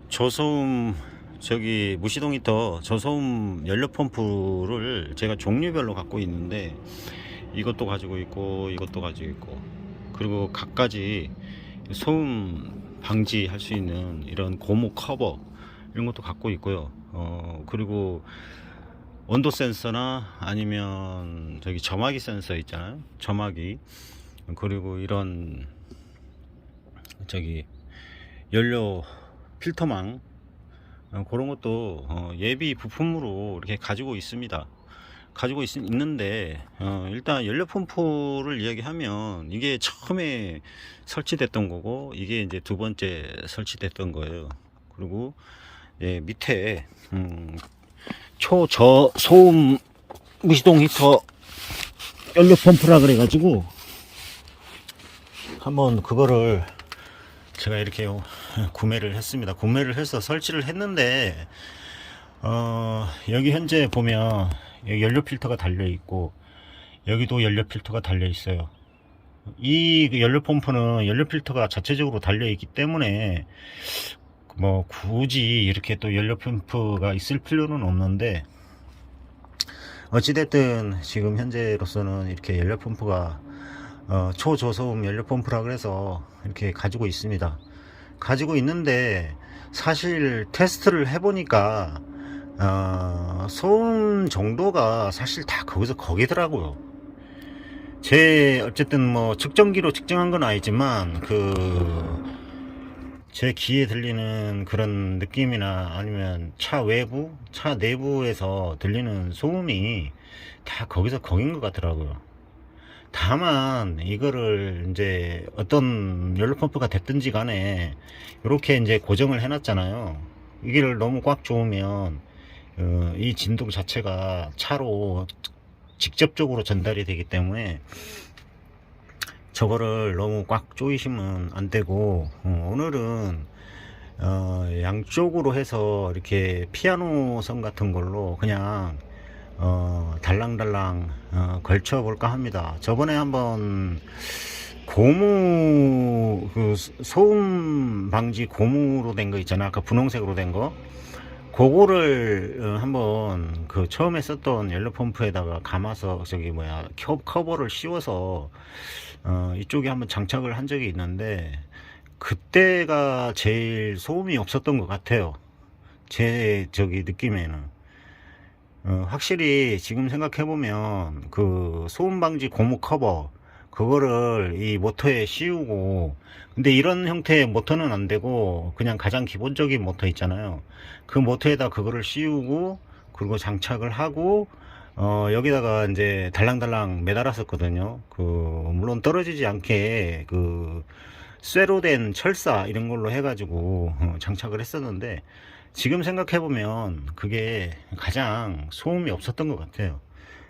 저소음 저기 무시동 히터 저소음 연료 펌프를 제가 종류별로 갖고 있는데, 이것도 가지고 있고 이것도 가지고 있고, 그리고 각가지 소음 방지할 수 있는 이런 고무 커버 이런 것도 갖고 있고요. 그리고 온도 센서나 아니면 저기 점화기 센서 있잖아요, 점화기. 그리고 이런 저기 연료 필터망, 그런 것도 예비 부품으로 이렇게 가지고 있습니다. 가지고 있는데, 일단 연료 펌프를 이야기하면 이게 처음에 설치됐던 거고, 이게 이제 두 번째 설치됐던 거예요. 그리고 밑에 초저소음 무시동 히터 연료 펌프라 그래 가지고 한번 그거를 제가 이렇게 구매를 했습니다. 구매를 해서 설치를 했는데, 여기 현재 보면 여기 연료 필터가 달려 있고, 여기도 연료 필터가 달려 있어요. 이 연료 펌프는 연료 필터가 자체적으로 달려 있기 때문에 뭐 굳이 이렇게 또 연료 펌프가 있을 필요는 없는데, 어찌됐든 지금 현재로서는 이렇게 연료 펌프가 초저소음 연료 펌프라 그래서 이렇게 가지고 있습니다. 가지고 있는데, 사실 테스트를 해보니까 소음 정도가 사실 다 거기더라고요. 어쨌든 뭐 측정기로 측정한 건 아니지만 제 귀에 들리는 그런 느낌이나 아니면 차 내부에서 들리는 소음이 다 거긴 것 같더라고요. 다만 이거를 이제 어떤 연료 펌프가 됐든지 간에 이렇게 이제 고정을 해놨잖아요. 이게 너무 꽉 조으면 이 진동 자체가 차로 직접적으로 전달이 되기 때문에 저거를 너무 꽉 조이시면 안 되고, 오늘은 양쪽으로 해서 이렇게 피아노 선 같은 걸로 그냥 달랑달랑 걸쳐 볼까 합니다. 저번에 한번 고무 소음 방지 고무로 된 거 있잖아, 아까 분홍색으로 된 거, 그거를 한번 처음에 썼던 연료 펌프에다가 감아서 커버를 씌워서 이쪽에 한번 장착을 한 적이 있는데, 그때가 제일 소음이 없었던 것 같아요. 제 느낌에는. 확실히 지금 생각해보면 소음 방지 고무 커버 그거를 이 모터에 씌우고, 근데 이런 형태의 모터는 안 되고 그냥 가장 기본적인 모터 있잖아요, 그 모터에다 그거를 씌우고 그리고 장착을 하고 여기다가 이제 달랑달랑 매달았었거든요. 물론 떨어지지 않게 쇠로 된 철사 이런 걸로 해가지고 장착을 했었는데, 지금 생각해보면 그게 가장 소음이 없었던 것 같아요.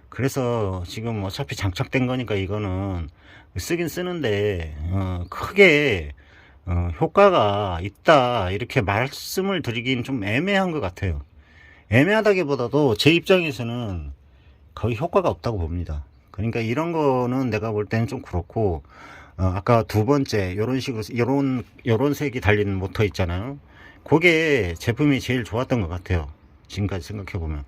그래서 지금 어차피 장착된 거니까 이거는 쓰긴 쓰는데, 크게 효과가 있다 이렇게 말씀을 드리긴 좀 애매한 것 같아요. 애매하다기보다도 제 입장에서는 거의 효과가 없다고 봅니다. 그러니까 이런 거는 내가 볼 때는 좀 그렇고, 아까 두 번째 요런 식으로 요런 색이 달린 모터 있잖아요, 그게 제품이 제일 좋았던 것 같아요, 지금까지 생각해보면.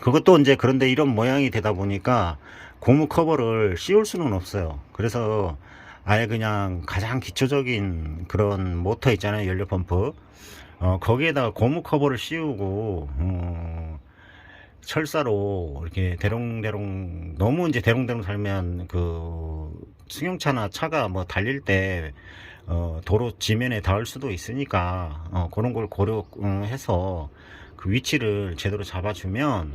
그것도 이제 그런데 이런 모양이 되다 보니까 고무 커버를 씌울 수는 없어요. 그래서 아예 그냥 가장 기초적인 그런 모터 있잖아요, 연료 펌프, 거기에다가 고무 커버를 씌우고 철사로 이렇게 대롱대롱, 너무 이제 대롱대롱 살면 승용차나 차가 뭐 달릴 때 도로 지면에 닿을 수도 있으니까 그런 걸 고려해서 그 위치를 제대로 잡아주면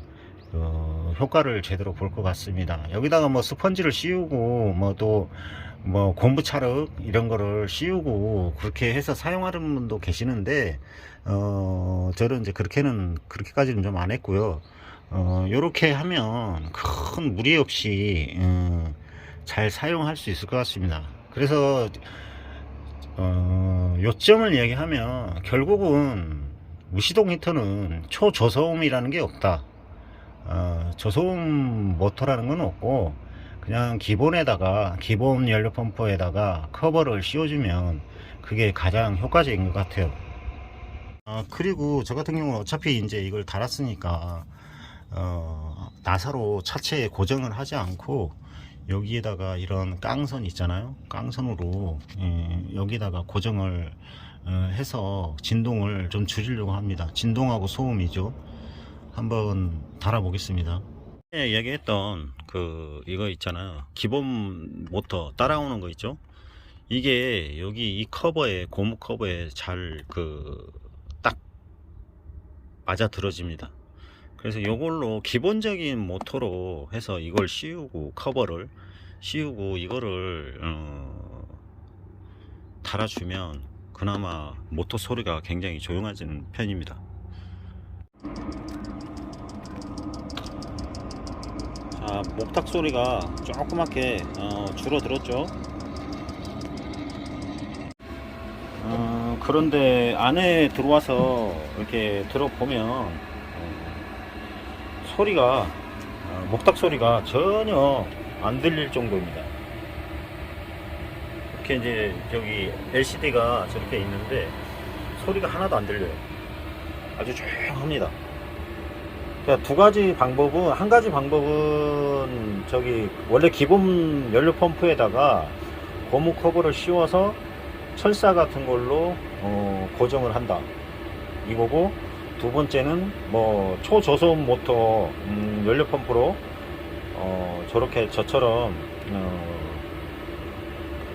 효과를 제대로 볼 것 같습니다. 여기다가 뭐 스펀지를 씌우고 뭐 또 뭐 고무 찰흙 이런 거를 씌우고 그렇게 해서 사용하는 분도 계시는데 저는 이제 그렇게까지는 좀 안 했고요. 요렇게 하면 큰 무리 없이 잘 사용할 수 있을 것 같습니다. 그래서 요점을 얘기하면 결국은 무시동 히터는 초저소음이라는 게 없다. 저소음 모터라는 건 없고 그냥 기본 연료 펌프에다가 커버를 씌워주면 그게 가장 효과적인 것 같아요. 그리고 저 같은 경우는 어차피 이제 이걸 달았으니까 나사로 차체에 고정을 하지 않고 여기에다가 이런 깡선 있잖아요. 깡선으로 여기다가 고정을 해서 진동을 좀 줄이려고 합니다. 진동하고 소음이죠. 한번 달아 보겠습니다. 얘기했던 이거 있잖아요. 기본 모터 따라오는 거 있죠. 이게 여기 이 커버에 고무 커버에 잘 딱 맞아 들어집니다. 그래서 이걸로 기본적인 모터로 해서 이걸 씌우고 커버를 씌우고 이거를 달아주면 그나마 모터 소리가 굉장히 조용해지는 편입니다. 자, 목탁 소리가 조그맣게 줄어들었죠. 그런데 안에 들어와서 이렇게 들어보면 소리가 목탁 소리가 전혀 안 들릴 정도입니다. 이렇게 이제 저기 LCD가 저렇게 있는데 소리가 하나도 안 들려요. 아주 조용합니다. 그러니까 한 가지 방법은 저기 원래 기본 연료 펌프에다가 고무 커버를 씌워서 철사 같은 걸로 고정을 한다 이거고, 두 번째는 뭐 초저소음 모터 연료 펌프로 저렇게 저처럼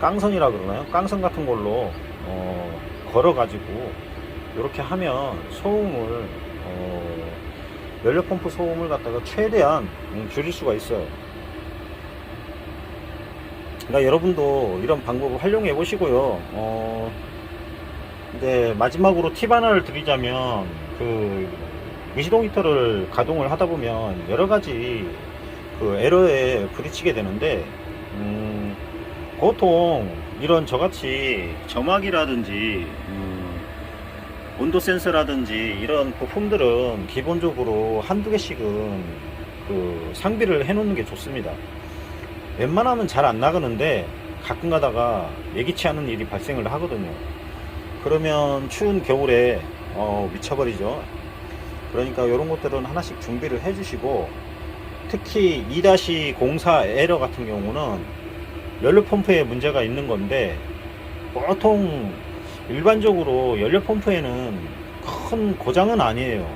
깡선이라 그러나요? 깡선 같은 걸로 걸어 가지고 이렇게 하면 소음을 연료 펌프 소음을 갖다가 최대한 줄일 수가 있어요. 그러니까 여러분도 이런 방법을 활용해 보시고요. 근데 마지막으로 팁 하나를 드리자면 무시동 히터를 가동을 하다 보면 여러 가지 에러에 부딪히게 되는데 보통 이런 저같이 점막이라든지 온도 센서라든지 이런 부품들은 기본적으로 한두 개씩은 상비를 해 놓는 게 좋습니다. 웬만하면 잘 안 나가는데 가끔 가다가 예기치 않은 일이 발생을 하거든요. 그러면 추운 겨울에 미쳐버리죠. 그러니까 이런 것들은 하나씩 준비를 해 주시고, 특히 2-04 에러 같은 경우는 연료 펌프에 문제가 있는 건데, 보통 일반적으로 연료 펌프에는 큰 고장은 아니에요.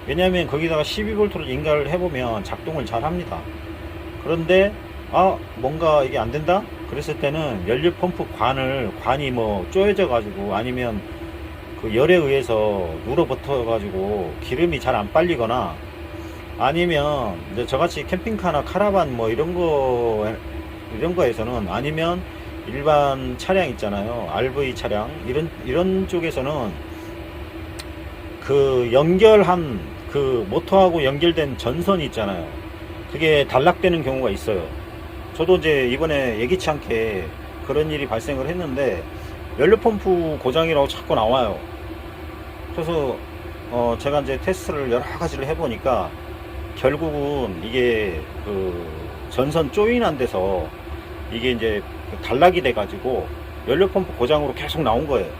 왜냐하면 거기다가 12V를 인가를 해보면 작동을 잘 합니다. 그런데 뭔가 이게 안 된다? 그랬을 때는 연료 펌프 관이 뭐 쪼여져 가지고 아니면 열에 의해서 눌어붙어 가지고 기름이 잘 안 빨리거나, 아니면 이제 저같이 캠핑카나 카라반 뭐 이런 거에서는, 아니면 일반 차량 있잖아요. RV 차량 이런 쪽에서는 연결한 모터하고 연결된 전선이 있잖아요. 그게 단락되는 경우가 있어요. 저도 이제 이번에 예기치 않게 그런 일이 발생을 했는데 연료 펌프 고장이라고 자꾸 나와요. 그래서 제가 이제 테스트를 여러 가지를 해보니까 결국은 이게 전선 조인한 데서 이게 이제 단락이 돼 가지고 연료 펌프 고장으로 계속 나온 거예요.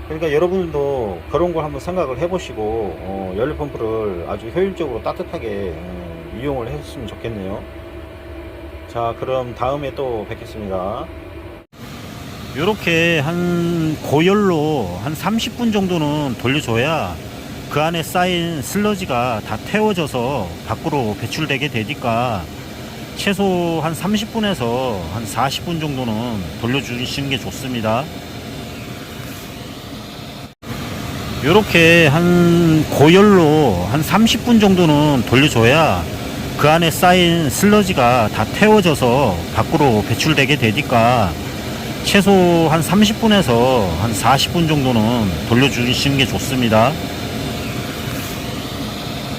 그러니까 여러분들도 그런 걸 한번 생각을 해 보시고 연료 펌프를 아주 효율적으로 따뜻하게 이용을 했으면 좋겠네요. 자, 그럼 다음에 또 뵙겠습니다. 이렇게 한 고열로 한 30분 정도는 돌려줘야 그 안에 쌓인 슬러지가 다 태워져서 밖으로 배출되게 되니까 최소 한 30분에서 한 40분 정도는 돌려주시는 게 좋습니다. 이렇게 한 고열로 한 30분 정도는 돌려줘야 그 안에 쌓인 슬러지가 다 태워져서 밖으로 배출되게 되니까 최소 한 30분에서 한 40분 정도는 돌려주시는 게 좋습니다.